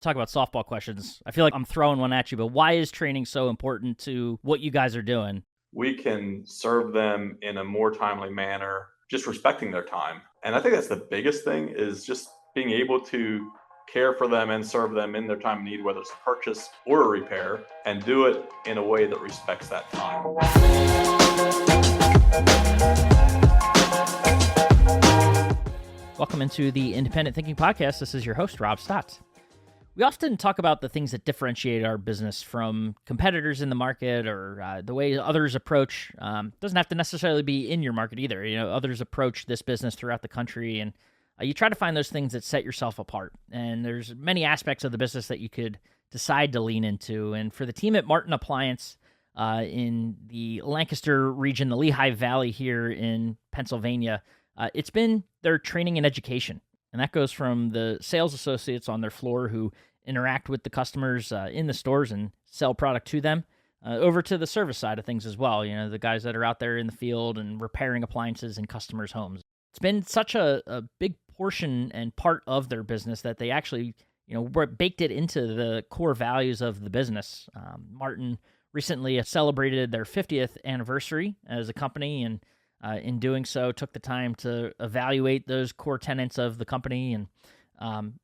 talk about softball questions. I feel like I'm throwing one at you, but why is training so important to what you guys are doing? We can serve them in a more timely manner, just respecting their time. And I think that's the biggest thing, is just being able to care for them and serve them in their time of need, whether it's a purchase or a repair, and do it in a way that respects that time. Welcome into the Independent Thinking Podcast. This is your host, Rob Stotts. We often talk about the things that differentiate our business from competitors in the market, or the way others approach. Doesn't have to necessarily be in your market either. Others approach this business throughout the country, and you try to find those things that set yourself apart. And there's many aspects of the business that you could decide to lean into. And for the team at Martin Appliance in the Lancaster region, the Lehigh Valley here in Pennsylvania, it's been their training and education. And that goes from the sales associates on their floor who interact with the customers in the stores and sell product to them, over to the service side of things as well. The guys that are out there in the field and repairing appliances in customers' homes. It's been such a big portion and part of their business that they actually, baked it into the core values of the business. Martin recently celebrated their 50th anniversary as a company, and in doing so, took the time to evaluate those core tenets of the company. And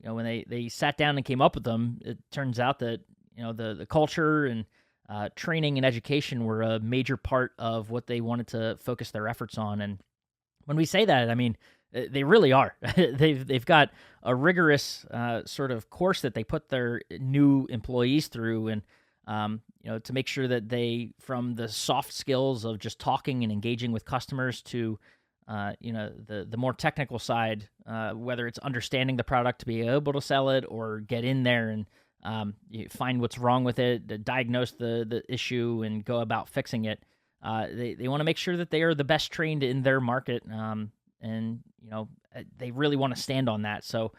when they sat down and came up with them, it turns out that the culture and training and education were a major part of what they wanted to focus their efforts on. And when we say that, I mean they really are. They've got a rigorous sort of course that they put their new employees through, and to make sure that they, from the soft skills of just talking and engaging with customers to, the more technical side, whether it's understanding the product to be able to sell it, or get in there and find what's wrong with it, diagnose the issue, and go about fixing it. They want to make sure that they are the best trained in their market, and they really want to stand on that. So.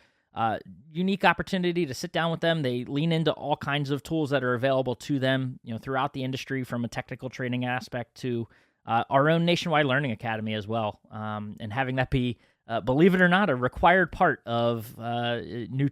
Unique opportunity to sit down with them. They lean into all kinds of tools that are available to them, throughout the industry, from a technical training aspect to our own nationwide learning academy as well. And having that be, believe it or not, a required part of new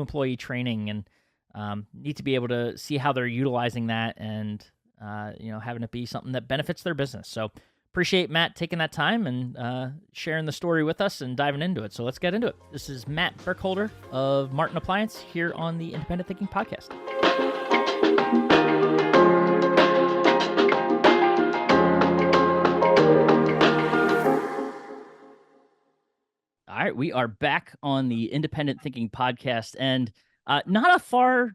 employee training, and need to be able to see how they're utilizing that, and having it be something that benefits their business. So appreciate Matt taking that time and sharing the story with us and diving into it. So let's get into it. This is Matt Burkholder of Martin Appliance here on the Independent Thinking Podcast. All right, we are back on the Independent Thinking Podcast, and not a far,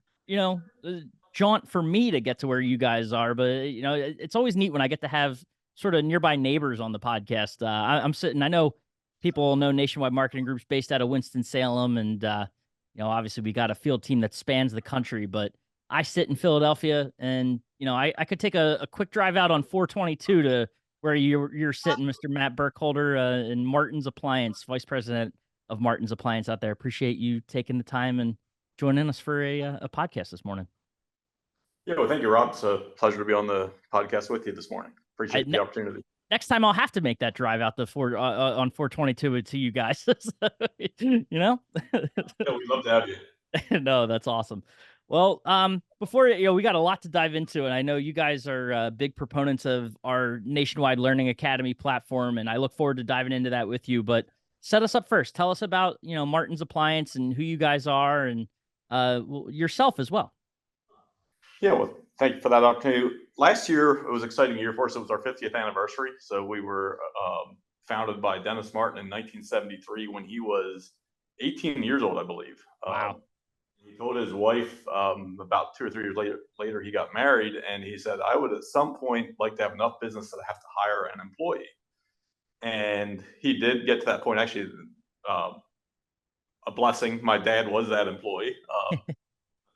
jaunt for me to get to where you guys are, but it's always neat when I get to have sort of nearby neighbors on the podcast. I'm sitting, I know people know Nationwide Marketing Group's based out of Winston-Salem, and obviously we got a field team that spans the country, but I sit in Philadelphia, and I could take a quick drive out on 422 to where you're sitting, Mr. Matt Burkholder, in Martin's Appliance, Vice President of Martin's Appliance out there. Appreciate you taking the time and joining us for a podcast this morning. Yeah, well, thank you, Rob. It's a pleasure to be on the podcast with you this morning. Appreciate the opportunity. Next time I'll have to make that drive out on 422 to you guys. Yeah, we'd love to have you. No, that's awesome. Well, before, we got a lot to dive into, and I know you guys are big proponents of our Nationwide Learning Academy platform, and I look forward to diving into that with you. But set us up first. Tell us about, Martin's Appliance and who you guys are, and yourself as well. Yeah, well, thank you for that opportunity. Last year, it was an exciting year for us. It was our 50th anniversary. So we were founded by Dennis Martin in 1973 when he was 18 years old, I believe. Wow. He told his wife about 2 or 3 years later, he got married, and he said, I would at some point like to have enough business that I have to hire an employee. And he did get to that point. Actually, a blessing. My dad was that employee.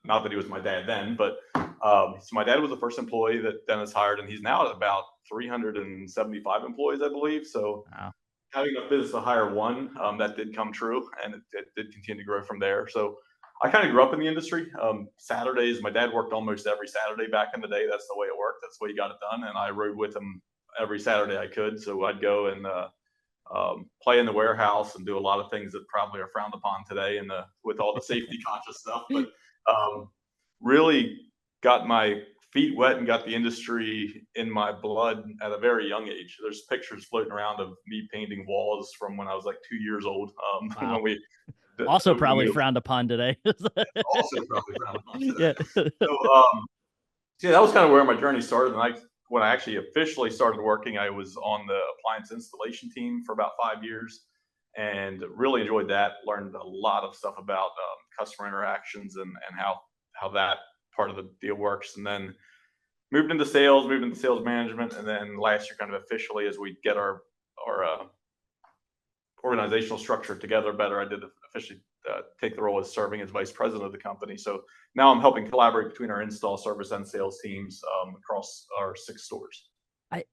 Not that he was my dad then, but so my dad was the first employee that Dennis hired, and he's now at about 375 employees, I believe. So wow. Having enough business to hire one, that did come true, and it did continue to grow from there. So I kind of grew up in the industry. Saturdays, my dad worked almost every Saturday back in the day. That's the way it worked. That's the way he got it done. And I rode with him every Saturday I could. So I'd go and play in the warehouse and do a lot of things that probably are frowned upon today, and with all the safety conscious stuff. But Really got my feet wet and got the industry in my blood at a very young age. There's pictures floating around of me painting walls from when I was like 2 years old. Wow. Also When probably we frowned upon today. also probably frowned upon today. Yeah. So, yeah, that was kind of where my journey started. And when I actually officially started working, I was on the appliance installation team for about 5 years, and really enjoyed that. Learned a lot of stuff about customer interactions and how that part of the deal works. And then moved into sales management, and then last year, kind of officially, as we get our organizational structure together better, I did officially take the role as serving as vice president of the company. So now I'm helping collaborate between our install, service, and sales teams across our 6 stores.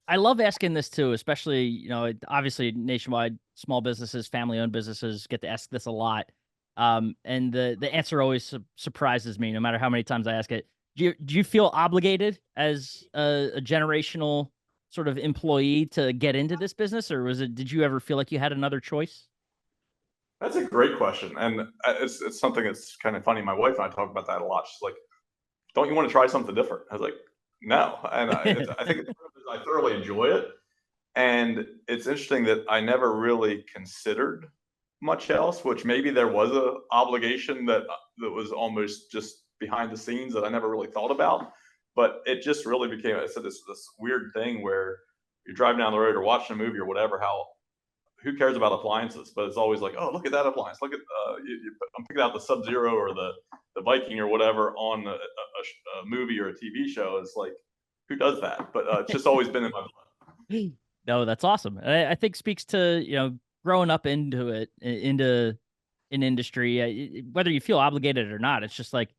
I love asking this too, especially, obviously nationwide small businesses, family owned businesses get to ask this a lot. And the answer always surprises me, no matter how many times I ask it. Do you feel obligated as a generational sort of employee to get into this business, or did you ever feel like you had another choice? That's a great question, and it's something that's kind of funny. My wife and I talk about that a lot. She's like, "Don't you want to try something different?" I was like, "No," and I think I thoroughly enjoy it. And it's interesting that I never really considered much else, which maybe there was a obligation that was almost just behind the scenes that I never really thought about. But it just really became, I said, this weird thing where you're driving down the road or watching a movie or whatever. How who cares about appliances? But it's always like, oh, look at that appliance. Look at I'm picking out the Sub Zero or the Viking or whatever on a movie or a TV show. It's like, who does that? But it's just always been in my blood. No, that's awesome. And I think speaks to, growing up into an industry, whether you feel obligated or not. It's just like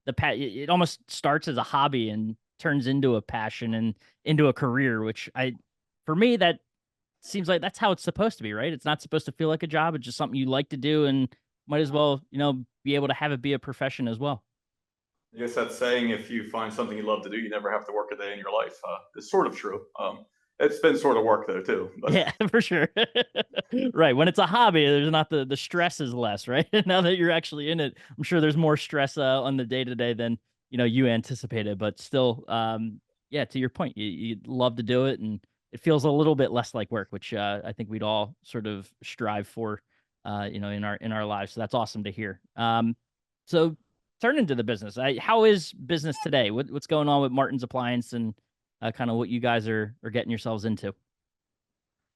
it almost starts as a hobby and turns into a passion and into a career, which for me, that seems like that's how it's supposed to be, right? It's not supposed to feel like a job. It's just something you like to do and might as well, be able to have it be a profession as well. I guess that saying, if you find something you love to do, you never have to work a day in your life. It's sort of true. It's been sort of work though too. But Yeah, for sure. Right. When it's a hobby, there's not the stress is less, right? Now that you're actually in it, I'm sure there's more stress on the day to day than you anticipated. But still, yeah, to your point, you love to do it, and it feels a little bit less like work, which I think we'd all sort of strive for, in our lives. So that's awesome to hear. So turn into the business. How is business today? What's going on with Martin's Appliance and kind of what you guys are getting yourselves into?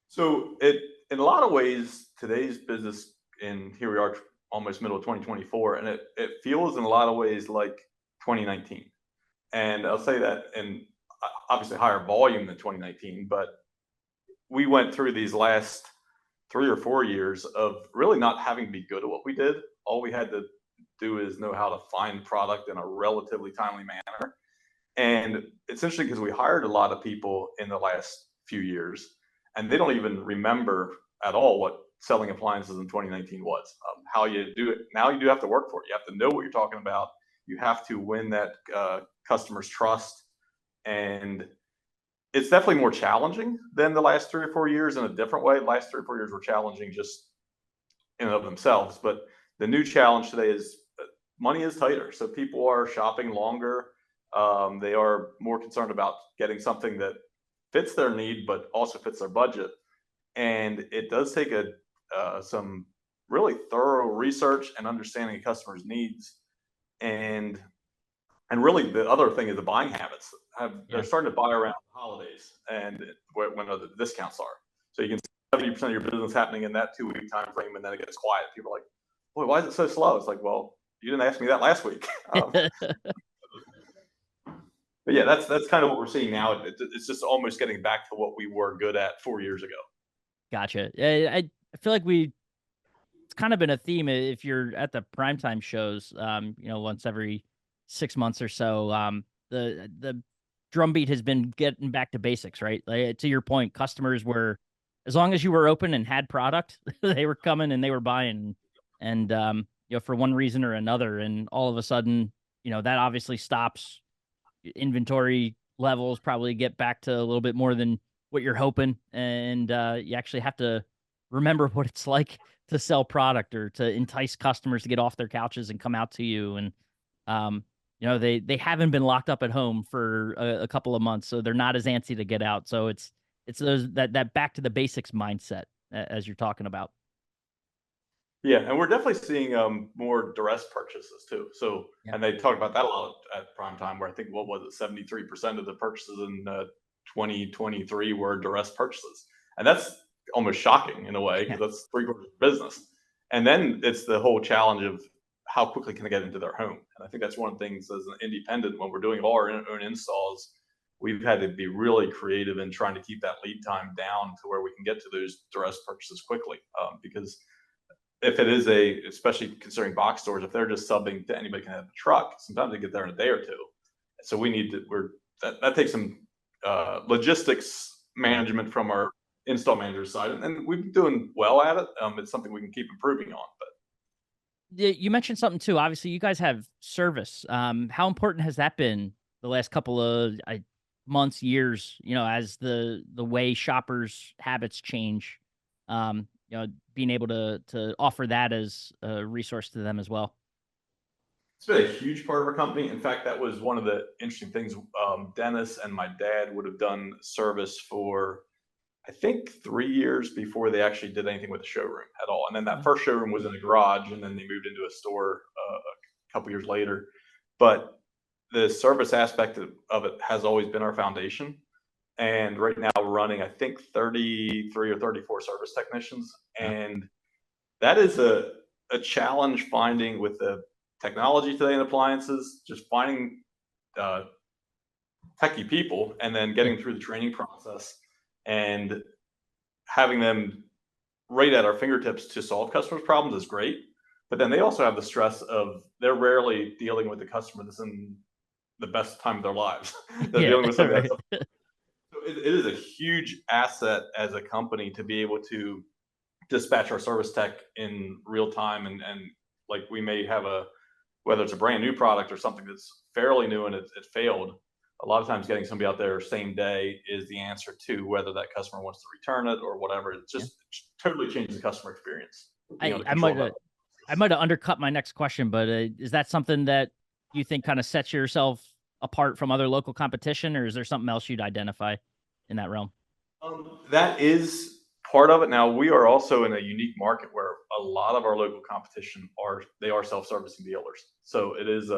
so in a lot of ways, today's business, and here we are, almost middle of 2024, and it feels in a lot of ways like 2019. And I'll say that, and obviously higher volume than 2019, but we went through these last 3 or 4 years of really not having to be good at what we did. All we had to do is know how to find product in a relatively timely manner. And it's interesting because we hired a lot of people in the last few years, and they don't even remember at all what selling appliances in 2019 was. How you do it now, you do have to work for it. You have to know what you're talking about. You have to win that customer's trust, and it's definitely more challenging than the last 3 or 4 years in a different way. The last 3 or 4 years were challenging just in and of themselves, but the new challenge today is money is tighter, so people are shopping longer. They are more concerned about getting something that fits their need, but also fits their budget. And it does take some really thorough research and understanding of customers' needs. And and really, the other thing is the buying habits. Yeah. They're starting to buy around holidays and when the discounts are. So you can see 70% of your business happening in that 2 week time frame, and then it gets quiet. People are like, "Boy, why is it so slow?" It's like, well, you didn't ask me that last week. But yeah, that's kind of what we're seeing now. It's just almost getting back to what we were good at 4 years ago. Gotcha. I feel like it's kind of been a theme if you're at the primetime shows, once every 6 months or so. The drumbeat has been getting back to basics, right? Like, to your point, customers were, as long as you were open and had product, they were coming and they were buying, and for one reason or another, and all of a sudden, that obviously stops. Inventory levels probably get back to a little bit more than what you're hoping, and you actually have to remember what it's like to sell product or to entice customers to get off their couches and come out to you. And They haven't been locked up at home for a couple of months, so they're not as antsy to get out. So it's those that back to the basics mindset as you're talking about. Yeah, and we're definitely seeing more duress purchases too. So, Yeah. and they talk about that a lot at prime time, where I think what was it, 73% of the purchases in 2023 were duress purchases, and that's almost shocking in a way Yeah. because that's three quarters of business. And then it's the whole challenge of how quickly can they get into their home, and I think that's one of the things as an independent when we're doing all our own installs. We've had to be really creative in trying to keep that lead time down to where we can get to those duress purchases quickly, because if it is especially considering box stores, if they're just subbing to anybody can have a truck, sometimes they get there in a day or two. So we need to, that takes some logistics Yeah. management from our install manager side, and we've been doing well at it. It's something we can keep improving on. But You mentioned something too. Obviously, you guys have service. How important has that been the last couple of months, years? As the way shoppers' habits change, being able to offer that as a resource to them as well. it's been a huge part of our company. In fact, that was one of the interesting things. Dennis and my dad would have done service for I think 3 years before they actually did anything with the showroom at all. And then that Oh, first showroom was in a garage, and then they moved into a store a couple years later. But the service aspect of it has always been our foundation. And right now we're running, I think, 33 or 34 service technicians. wow. And that is a challenge finding with the technology today in appliances, just finding uh, techie people and then Yeah. getting through the training process and having them right at our fingertips to solve customers' problems is great. But then they also have the stress of they're rarely dealing with the customer that's in the best time of their lives. They're Yeah. dealing with something Right. that's it is a huge asset as a company to be able to dispatch our service tech in real time, and like we may have whether it's a brand new product or something that's fairly new and it failed. A lot of times getting somebody out there same day is the answer to whether that customer wants to return it or whatever. It Yeah. just totally changes the customer experience, being able I to I control might that. have I might have undercut my next question, but is that something that you think kind of sets yourself apart from other local competition, or is there something else you'd identify in that realm? That is part of it. Now we are also in a unique market where a lot of our local competition are self-servicing dealers. So it is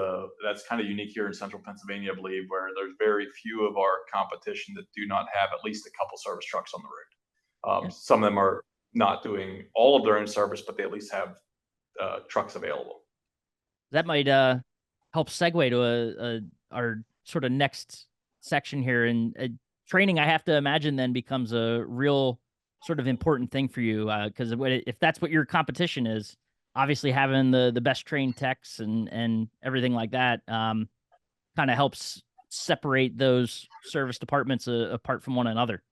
that's kind of unique here in central Pennsylvania, I believe, where there's very few of our competition that do not have at least a couple service trucks on the road. Yeah. Some of them are not doing all of their own service, but they at least have trucks available. That might help segue to our sort of next section here. And training, I have to imagine, then becomes a real sort of important thing for you because if that's what your competition is, obviously having the best trained techs and everything like that kind of helps separate those service departments apart from one another.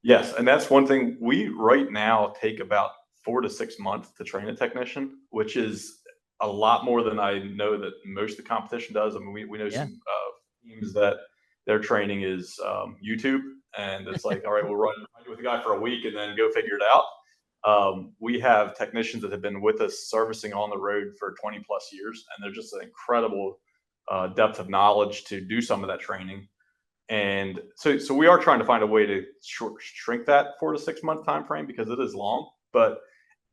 Yes, and that's one thing we right now take about 4 to 6 months to train a technician, which is a lot more than I know that most of the competition does. I mean, we know Yeah. some teams that their training is YouTube, and it's like, all right, we'll run with a guy for a week and then go figure it out. We have technicians that have been with us servicing on the road for 20 plus years, and they're just an incredible depth of knowledge to do some of that training. And so we are trying to find a way to shrink that 4 to 6 month time frame because it is long, but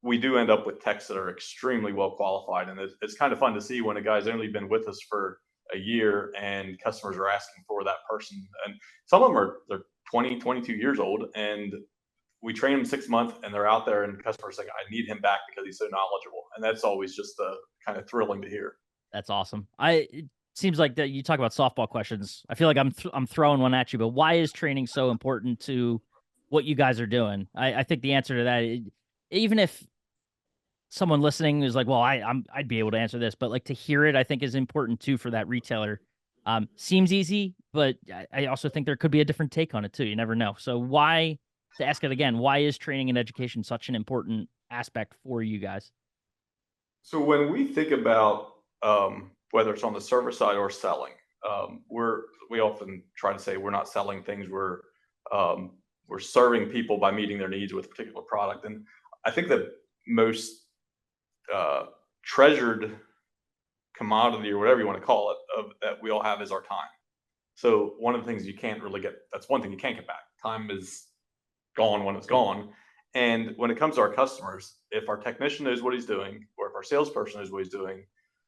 we do end up with techs that are extremely well qualified, and it's kind of fun to see when a guy's only been with us for a year and customers are asking for that person. And some of them they're 20, 22 years old, and we train them 6 months, and they're out there, and customers like, I need him back because he's so knowledgeable, and that's always just kind of thrilling to hear. That's awesome. It seems like that you talk about softball questions. I feel like I'm throwing one at you, but why is training so important to what you guys are doing? I think the answer to that, even if someone listening is like, well, I'd be able to answer this, but like to hear it, I think is important too for that retailer. Seems easy, but I also think there could be a different take on it too. You never know. So why, to ask it again, why is training and education such an important aspect for you guys? So when we think about whether it's on the server side or selling, we often try to say we're not selling things. Um, we're serving people by meeting their needs with a particular product. And I think the most treasured commodity or whatever you want to call it that we all have is our time. So one of the things you can't really get, that's one thing you can't get back. Time is gone when it's gone. And when it comes to our customers, if our technician knows what he's doing, or if our salesperson knows what he's doing,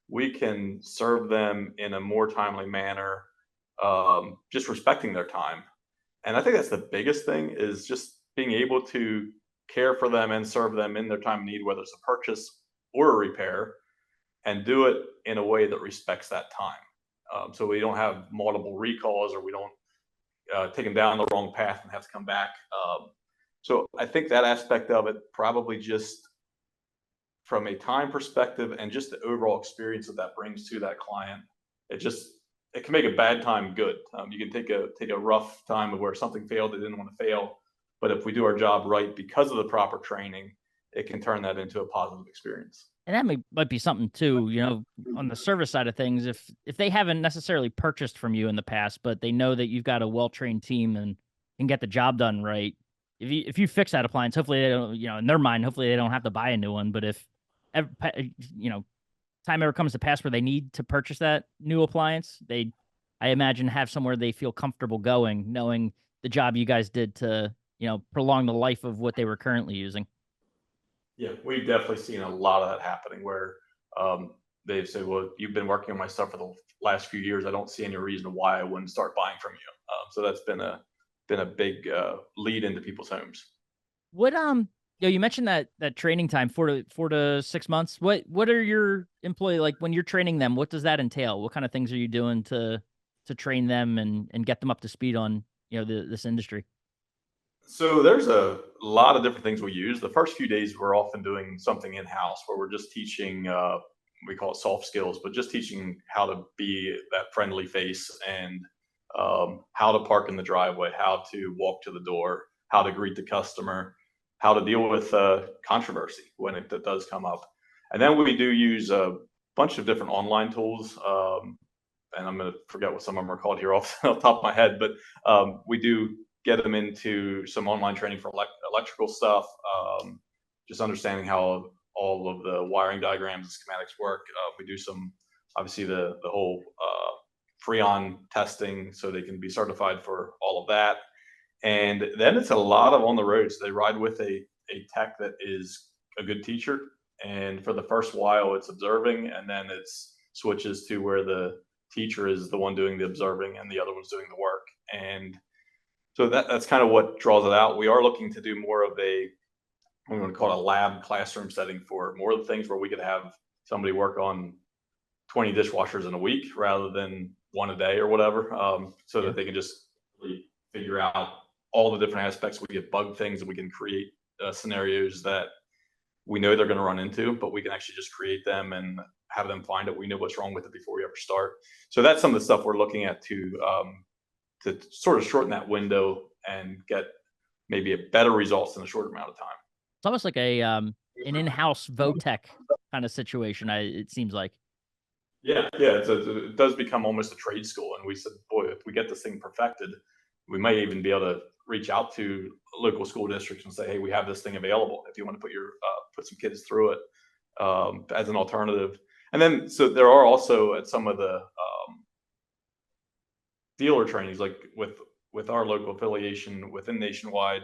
we can serve them in a more timely manner, just respecting their time. And I think that's the biggest thing, is just being able to care for them and serve them in their time of need, whether it's a purchase or a repair, and do it in a way that respects that time. So we don't have multiple recalls, or we don't take them down the wrong path and have to come back. So I think that aspect of it, probably just from a time perspective and just the overall experience that brings to that client, it can make a bad time good. You can take a rough time of where something failed, they didn't want to fail, but if we do our job right because of the proper training, it can turn that into a positive experience. And that might be something too, on the service side of things. If they haven't necessarily purchased from you in the past, but they know that you've got a well-trained team and can get the job done right. If you fix that appliance, hopefully they don't, in their mind, hopefully they don't have to buy a new one. But if time ever comes to pass where they need to purchase that new appliance, I imagine, have somewhere they feel comfortable going, knowing the job you guys did to, prolong the life of what they were currently using. Yeah, we've definitely seen a lot of that happening where they've said, "Well, you've been working on my stuff for the last few years. I don't see any reason why I wouldn't start buying from you." So that's been a big lead into people's homes. What you mentioned that training time, 4 to 6 months. What are your employee like when you're training them? What does that entail? What kind of things are you doing to train them and get them up to speed on this industry? So there's a lot of different things we use. The first few days, we're often doing something in house where we're just teaching. We call it soft skills, but just teaching how to be that friendly face, and how to park in the driveway, how to walk to the door, how to greet the customer, how to deal with controversy when it does come up. And then we do use a bunch of different online tools. And I'm going to forget what some of them are called here off the top of my head, but we do get them into some online training for electrical stuff, just understanding how all of the wiring diagrams and schematics work. We do some, obviously, the whole Freon testing, so they can be certified for all of that. And then it's a lot of on the road. So they ride with a tech that is a good teacher. And for the first while, it's observing, and then it's switches to where the teacher is the one doing the observing and the other one's doing the work. And so that's kind of what draws it out. We are looking to do more of we want to call it a lab classroom setting for more of the things where we could have somebody work on 20 dishwashers in a week rather than one a day or whatever, so that they can just really figure out all the different aspects. We get bug things, and we can create scenarios that we know they're going to run into, but we can actually just create them and have them find it. We know what's wrong with it before we ever start. So that's some of the stuff we're looking at to sort of shorten that window and get maybe a better results in a shorter amount of time. It's almost like an in-house VOTech kind of situation. It seems like. Yeah. It does become almost a trade school, and we said, boy, if we get this thing perfected, we might even be able to reach out to local school districts and say, hey, we have this thing available if you want to put some kids through it as an alternative. And then, so there are also at some of the dealer trainings, like with our local affiliation within Nationwide,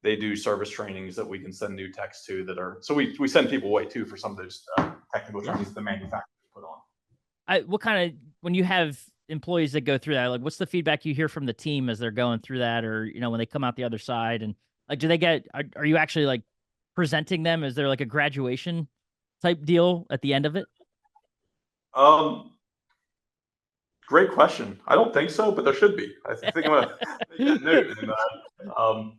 they do service trainings that we can send new techs to that are, so we send people away too for some of those technical trainings the manufacturers put on. What kind of, when you have employees that go through that, like, what's the feedback you hear from the team as they're going through that, or when they come out the other side, and like, do they are you actually like presenting them? Is there like a graduation type deal at the end of it? Great question. I don't think so, but there should be. I think I'm gonna make that note. And,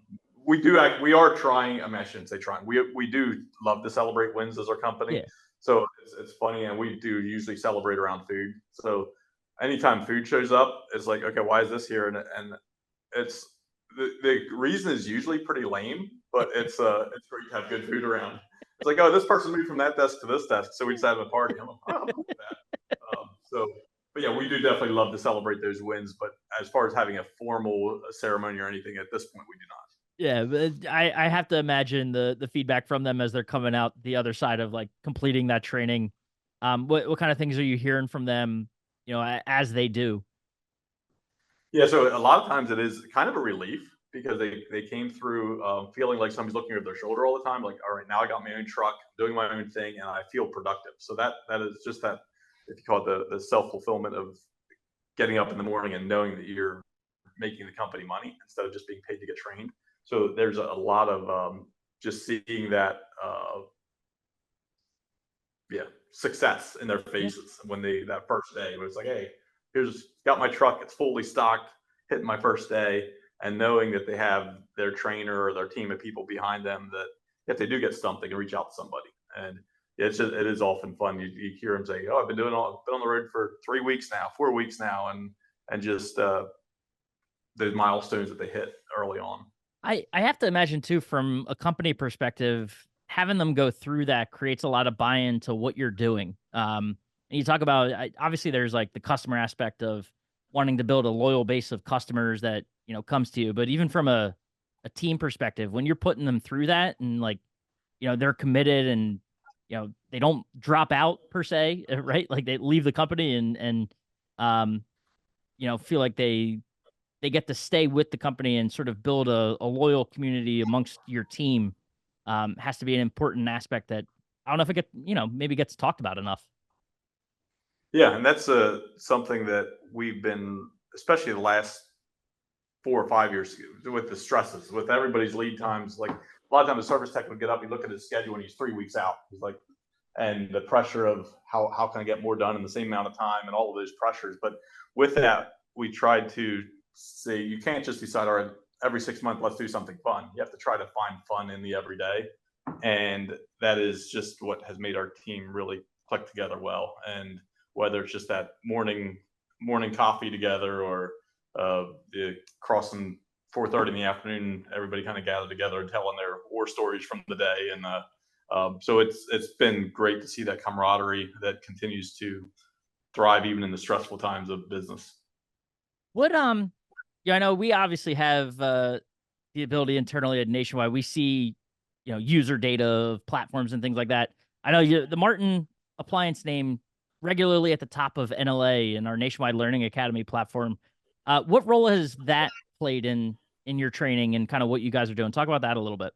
we are trying. I mean, I shouldn't say trying. We do love to celebrate wins as our company. Yeah. So it's funny, and we do usually celebrate around food. So anytime food shows up, it's like, okay, why is this here? And it's the reason is usually pretty lame, but it's great to have good food around. It's like, oh, this person moved from that desk to this desk, so we just had a party. I'm like, oh, I'm cool with that. But yeah, we do definitely love to celebrate those wins. But as far as having a formal ceremony or anything at this point, we do not. Yeah, but I have to imagine the feedback from them as they're coming out the other side of like completing that training What kind of things are you hearing from them, as they do? Yeah, so a lot of times it is kind of a relief because they came through feeling like somebody's looking over their shoulder all the time. Like, all right, now I got my own truck, doing my own thing, and I feel productive. So that is just that, if you call it the self fulfillment of getting up in the morning and knowing that you're making the company money instead of just being paid to get trained. So there's a lot of just seeing that yeah, success in their Yeah. faces when they that first day. It was like, hey, here's got my truck, it's fully stocked, hitting my first day, and knowing that they have their trainer or their team of people behind them that if they do get stumped, they can reach out to somebody. And it is often fun. You hear them say, "Oh, I've been on the road for 3 weeks now, 4 weeks now," and just those milestones that they hit early on. I have to imagine too, from a company perspective, having them go through that creates a lot of buy-in to what you're doing. And you talk about obviously there's like the customer aspect of wanting to build a loyal base of customers that comes to you, but even from a team perspective, when you're putting them through that and like they're committed and they don't drop out per se, right? Like they leave the company and um feel like they get to stay with the company and sort of build a loyal community amongst your team, has to be an important aspect that I don't know if it maybe gets talked about enough. Yeah, and that's something that we've been, especially the last 4 or 5 years, with the stresses, with everybody's lead times. Like a lot of times, the service tech would get up, you look at his schedule, and he's 3 weeks out. He's like, and the pressure of how can I get more done in the same amount of time, and all of those pressures. But with that, we tried to say you can't just decide, all right, every 6 months, let's do something fun. You have to try to find fun in the everyday, and that is just what has made our team really click together well. And whether it's just that morning coffee together or the crossing 4:30 in the afternoon, everybody kind of gathered together and telling their war stories from the day. And so it's been great to see that camaraderie that continues to thrive even in the stressful times of business. What yeah, I know we obviously have the ability internally at Nationwide. We see user data of platforms and things like that. I know the Martin Appliance name regularly at the top of NLA and our Nationwide Learning Academy platform. What role has that played in your training and kind of what you guys are doing? Talk about that a little bit.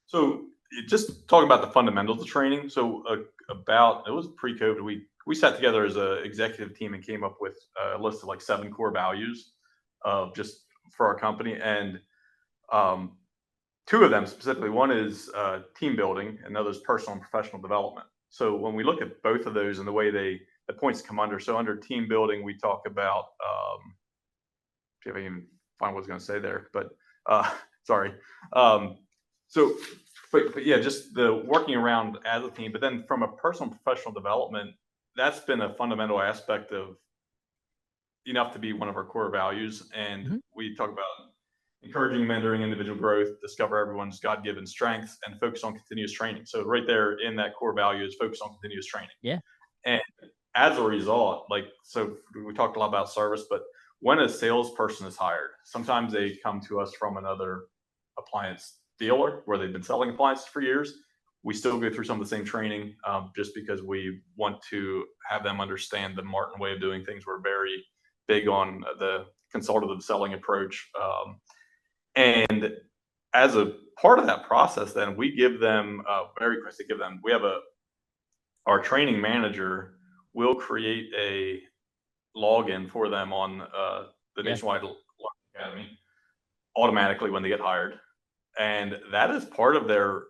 So just talking about the fundamentals of training. So about it was pre-COVID. We sat together as an executive team and came up with a list of like 7 core values of just for our company. And um, two of them specifically, one is team building, and the other is personal and professional development. So when we look at both of those and the way the points come under, so under team building, we talk about see if I can find what I was going to say there, but sorry. Um, so, but yeah, just the working around as a team. But then from a personal and professional development, that's been a fundamental aspect of enough to be one of our core values. And Mhm. we talk about encouraging mentoring individual growth, discover everyone's God-given strengths, and focus on continuous training. So right there in that core value is focus on continuous training. Yeah. And as a result, like, so we talked a lot about service, but when a salesperson is hired, sometimes they come to us from another appliance dealer where they've been selling appliances for years. We still go through some of the same training just because we want to have them understand the Martin way of doing things. We're very big on the consultative selling approach. And as a part of that process, then we give them very quickly give them, we have our training manager will create a login for them on the Yeah. Nationwide Academy automatically when they get hired, and that is part of their.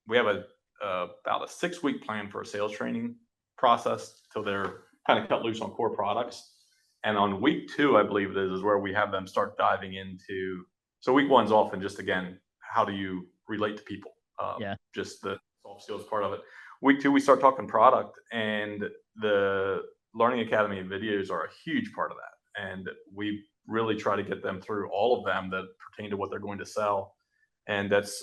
We have about a 6 week plan for a sales training process till they're kind of cut loose on core products, and on week 2, I believe this is where we have them start diving into. So week 1's often just again, how do you relate to people? Yeah. Just the soft skills part of it. Week 2, we start talking product, and the Learning Academy videos are a huge part of that. And we really try to get them through all of them that pertain to what they're going to sell. And that's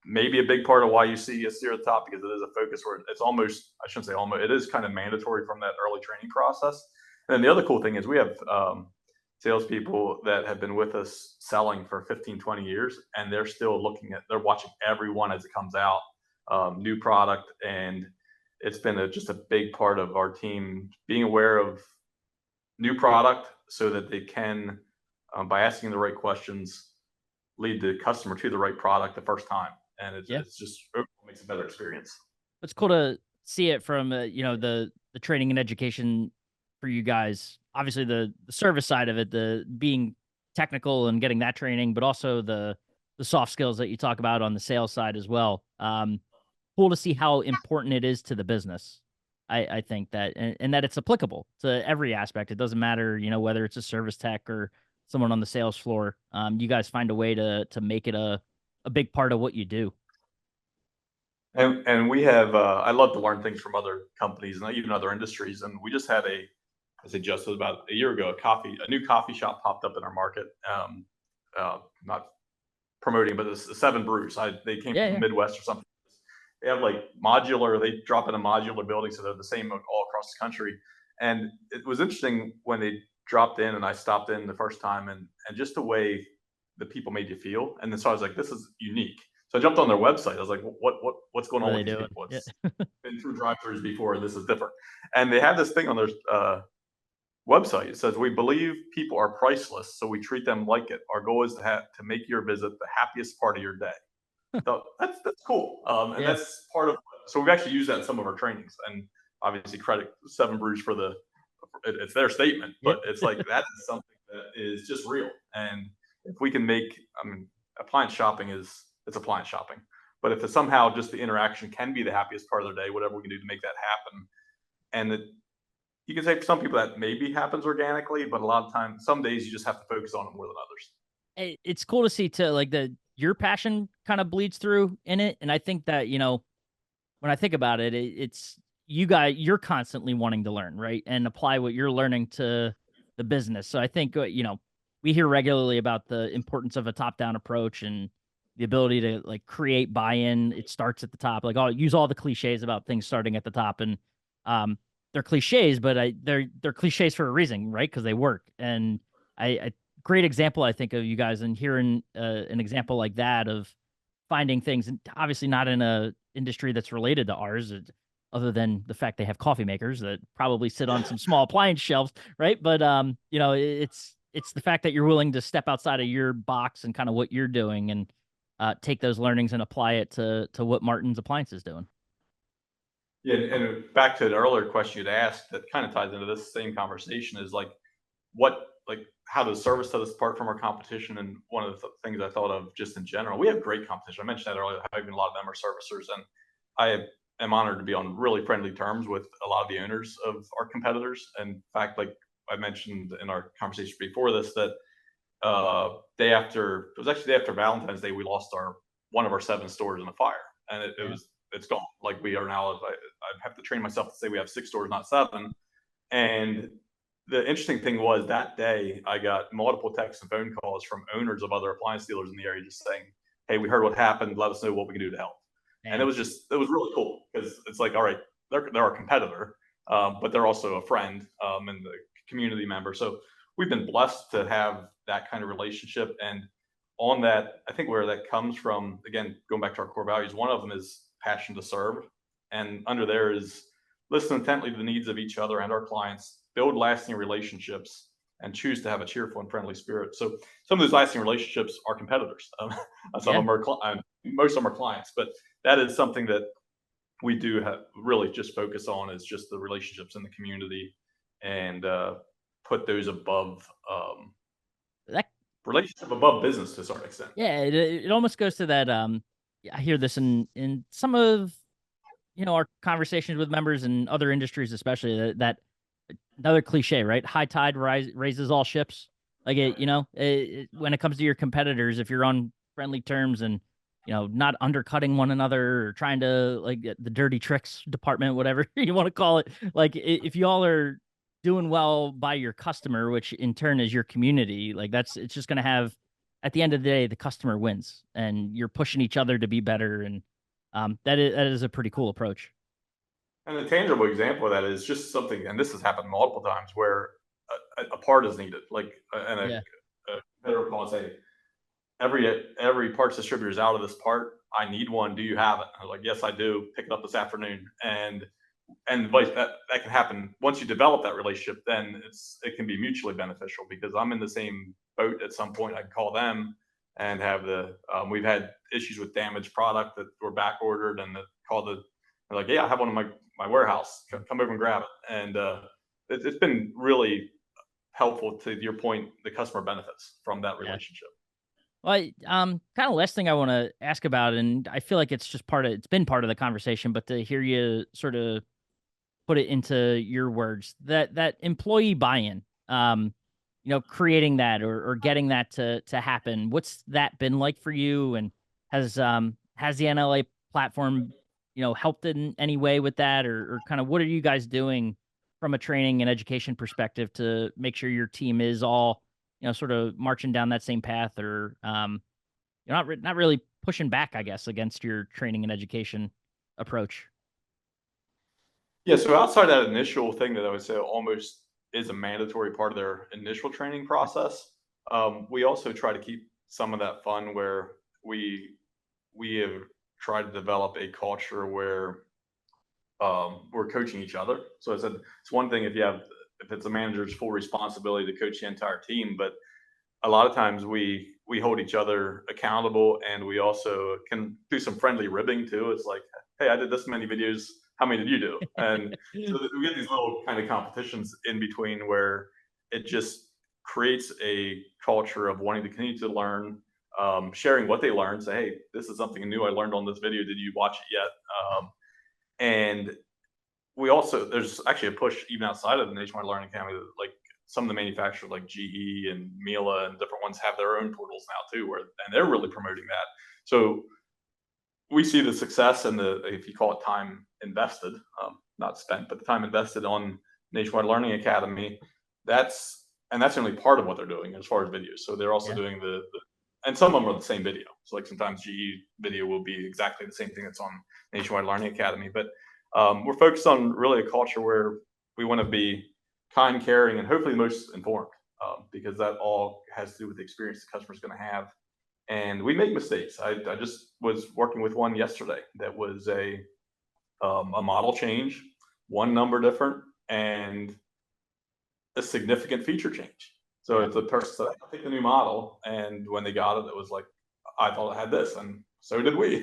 maybe a big part of why you see us here at the top, because it is a focus where it's almost, I shouldn't say almost, it is kind of mandatory from that early training process. And then the other cool thing is we have salespeople that have been with us selling for 15, 20 years, and they're still they're watching every one as it comes out. new product, and it's been just a big part of our team being aware of new product so that they can, by asking the right questions, lead the customer to the right product the first time, and Yeah. it's just it makes a better experience. It's cool to see it from, the training and education for you guys. Obviously, the service side of it, the being technical and getting that training, but also the soft skills that you talk about on the sales side as well. Cool to see how important it is to the business. I think that, and that it's applicable to every aspect. It doesn't matter, whether it's a service tech or someone on the sales floor. You guys find a way to make it a big part of what you do. And we have I love to learn things from other companies and even other industries. And we just had I say just about a year ago, a new coffee shop popped up in our market. Not promoting, but it's Seven Brews. They came Yeah, from the yeah. Midwest or something. They have like modular. They drop in a modular building, so they're the same all across the country. And it was interesting when they dropped in, and I stopped in the first time, and just the way the people made you feel. And then so I was like, this is unique. So I jumped on their website. I was like, what's going What on are with they these doing? people? Yeah. It's been through drive-throughs before, and this is different. And they have this thing on their website. It says, "We believe people are priceless, so we treat them like it. Our goal is to make your visit the happiest part of your day." So that's cool, and Yeah. that's part of. So we've actually used that in some of our trainings, and obviously credit Seven Brews for it's their statement, Yep. but it's like that is something that is just real. And if we can make, I mean, appliance shopping it's appliance shopping, but if it's somehow just the interaction can be the happiest part of their day, whatever we can do to make that happen, and that you can say for some people that maybe happens organically, but a lot of times, some days you just have to focus on it more than others. It's cool to see too, like your passion kind of bleeds through in it, and I think that when I think about it, it's you're constantly wanting to learn, right, and apply what you're learning to the business. So I think we hear regularly about the importance of a top down approach and the ability to like create buy-in. It starts at the top. Like I'll use all the cliches about things starting at the top, and um, they're cliches, but they're cliches for a reason, right? Because they work. And I great example I think of you guys and hearing an example like that of finding things, and obviously not in a industry that's related to ours, other than the fact they have coffee makers that probably sit on some small appliance shelves, right? But it's the fact that you're willing to step outside of your box and kind of what you're doing, and take those learnings and apply it to what Martin's Appliance is doing. Yeah, and back to the earlier question you'd asked, that kind of ties into this same conversation is like, how does service set us apart from our competition? And one of the things I thought of just in general, we have great competition. I mentioned that earlier, how even a lot of them are servicers, and I am honored to be on really friendly terms with a lot of the owners of our competitors. And in fact, like I mentioned in our conversation before this, that it was actually day after Valentine's Day, we lost our one of our 7 stores in a fire, and Yeah. it's gone. Like we are now, I have to train myself to say we have 6 stores, not 7. And the interesting thing was that day I got multiple texts and phone calls from owners of other appliance dealers in the area just saying, "Hey, we heard what happened. Let us know what we can do to help." And Man. it was really cool because it's like, all right, they're our competitor, but they're also a friend, and the community member. So we've been blessed to have that kind of relationship. And on that, I think where that comes from, again, going back to our core values, one of them is passion to serve. And under there is listen intently to the needs of each other and our clients, build lasting relationships, and choose to have a cheerful and friendly spirit. So some of those lasting relationships are competitors. Some Yeah. of them most of them are clients, but that is something that we do really just focus on, is just the relationships in the community, and put those above, That relationship above business to a certain extent. Yeah, it almost goes to that. I hear this in some of our conversations with members in other industries, especially that another cliche, right? High tide raises all ships. Like when it comes to your competitors, if you're on friendly terms and not undercutting one another or trying to like get the dirty tricks department, whatever you want to call it, like if y'all are doing well by your customer, which in turn is your community, like it's just going to have, at the end of the day, the customer wins, and you're pushing each other to be better, and that is a pretty cool approach. And a tangible example of that is just something, and this has happened multiple times, where a part is needed, like, and Yeah. a competitor will call and say, every parts distributor is out of this part. I need one. Do you have it? I was like, yes, I do. Pick it up this afternoon. And that can happen once you develop that relationship. Then it can be mutually beneficial because I'm in the same boat at some point. I can call them and have we've had issues with damaged product that were back ordered, and they're like, yeah, I have one in my warehouse. Come over and grab it. And it's been really helpful. To your point, the customer benefits from that Yeah. relationship. Well, kind of last thing I want to ask about, and I feel like it's been part of the conversation, but to hear you sort of put it into your words, that employee buy-in, creating that or getting that to happen. What's that been like for you? And has the NLA platform, helped in any way with that, or kind of what are you guys doing from a training and education perspective to make sure your team is all, sort of marching down that same path, or you're not really pushing back, I guess, against your training and education approach? Yeah, so outside that initial thing that I would say almost is a mandatory part of their initial training process, we also try to keep some of that fun where we we have tried to develop a culture where we're coaching each other. So I said it's one thing if it's a manager's full responsibility to coach the entire team, but a lot of times we hold each other accountable, and we also can do some friendly ribbing too. It's like, hey, I did this many videos. How many did you do? And so we get these little kind of competitions in between where it just creates a culture of wanting to continue to learn, sharing what they learned. Say, hey, this is something new I learned on this video. Did you watch it yet? And there's actually a push even outside of the Nationwide Learning Academy. Like some of the manufacturers like GE and Miele and different ones have their own portals now too, and they're really promoting that. So we see the success and if you call it time invested, not spent, but the time invested on Nationwide Learning Academy. That's only part of what they're doing as far as videos. So they're also Yeah. doing and some of them are the same video. So like sometimes GE video will be exactly the same thing that's on Nationwide Learning Academy. But we're focused on really a culture where we want to be kind, caring, and hopefully most informed, because that all has to do with the experience the customer's going to have. And we make mistakes. I just was working with one yesterday that was a model change, one number different, and a significant feature change. So Yeah. if the person said, I picked a new model, and when they got it, it was like, I thought it had this, and so did we.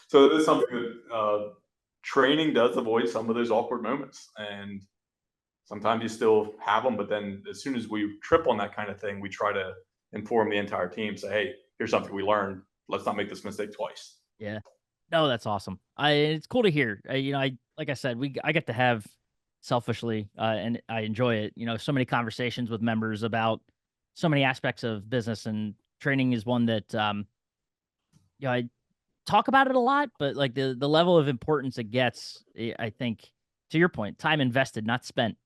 So it is something that training does avoid some of those awkward moments. And sometimes you still have them, but then as soon as we trip on that kind of thing, we try to inform the entire team, say, hey, here's something we learned. Let's not make this mistake twice. Yeah. No, that's awesome. It's cool to hear. Like I said, I get to have selfishly, and I enjoy it. So many conversations with members about so many aspects of business, and training is one that, I talk about it a lot, but like the level of importance it gets, I think, to your point, time invested, not spent,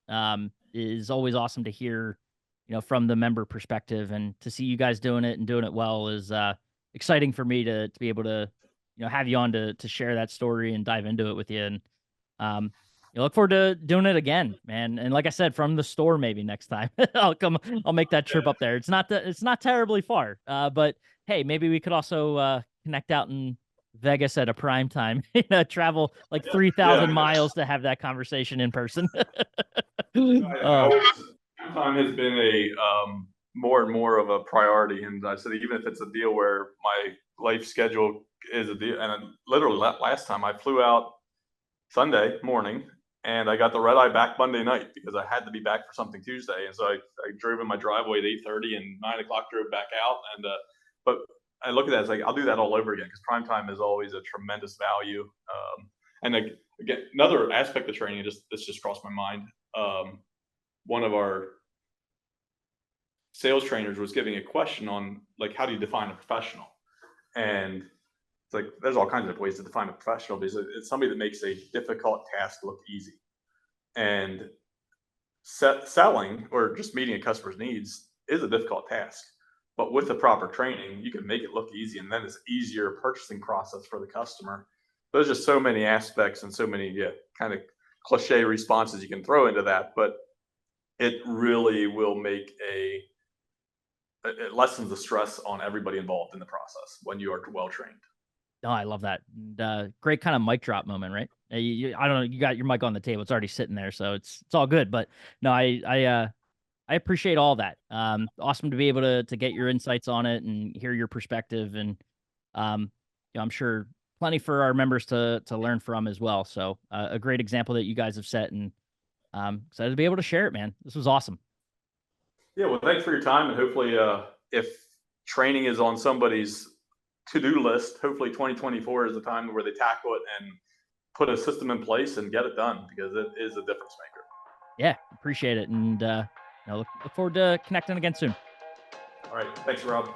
is always awesome to hear, from the member perspective, and to see you guys doing it and doing it well is exciting for me to be able to, have you on to share that story and dive into it with you. And you look forward to doing it again, man. And like I said, from the store, maybe next time I'll make that trip up there. It's not terribly far, but hey, maybe we could also connect out in Vegas at a prime time, travel like Yeah, 3,000 miles to have that conversation in person. I always, time has been a more and more of a priority. And I said, even if it's a deal where my life schedule is a deal, and literally last time I flew out Sunday morning, and I got the red eye back Monday night because I had to be back for something Tuesday. And so I drove in my driveway at 8:30 and 9 o'clock drove back out. And but I look at that as like I'll do that all over again because prime time is always a tremendous value. And again, another aspect of training this just crossed my mind. One of our sales trainers was giving a question on like how do you define a professional, and it's like there's all kinds of ways to define a professional because it's somebody that makes a difficult task look easy. And selling or just meeting a customer's needs is a difficult task, but with the proper training you can make it look easy, and then it's easier purchasing process for the customer. There's just so many aspects and so many kind of cliche responses you can throw into that, but it really will make it lessens the stress on everybody involved in the process when you are well trained. Oh, I love that. And, great kind of mic drop moment, right? I don't know. You got your mic on the table; it's already sitting there, so it's all good. But no, I appreciate all that. Awesome to be able to get your insights on it and hear your perspective, and I'm sure plenty for our members to learn from as well. So a great example that you guys have set, and excited to be able to share it, man. This was awesome. Yeah, well, thanks for your time, and hopefully, if training is on somebody's to-do list, hopefully 2024 is the time where they tackle it and put a system in place and get it done, because it is a difference maker. Yeah, appreciate it, and look forward to connecting again soon. All right, thanks, Rob.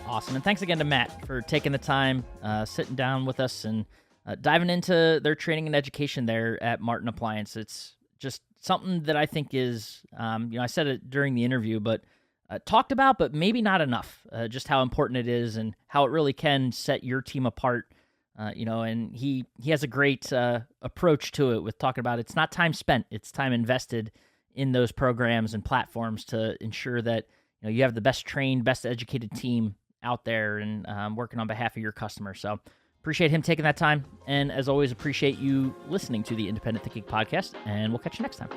Awesome. And thanks again to Matt for taking the time, sitting down with us and diving into their training and education there at Martin Appliance. It's just something that I think is, I said it during the interview, but talked about, but maybe not enough, just how important it is and how it really can set your team apart. And he has a great approach to it with talking about it's not time spent, it's time invested in those programs and platforms to ensure that you have the best trained, best educated team out there and working on behalf of your customers. So appreciate him taking that time. And as always, appreciate you listening to the Independent Thinking Podcast, and we'll catch you next time.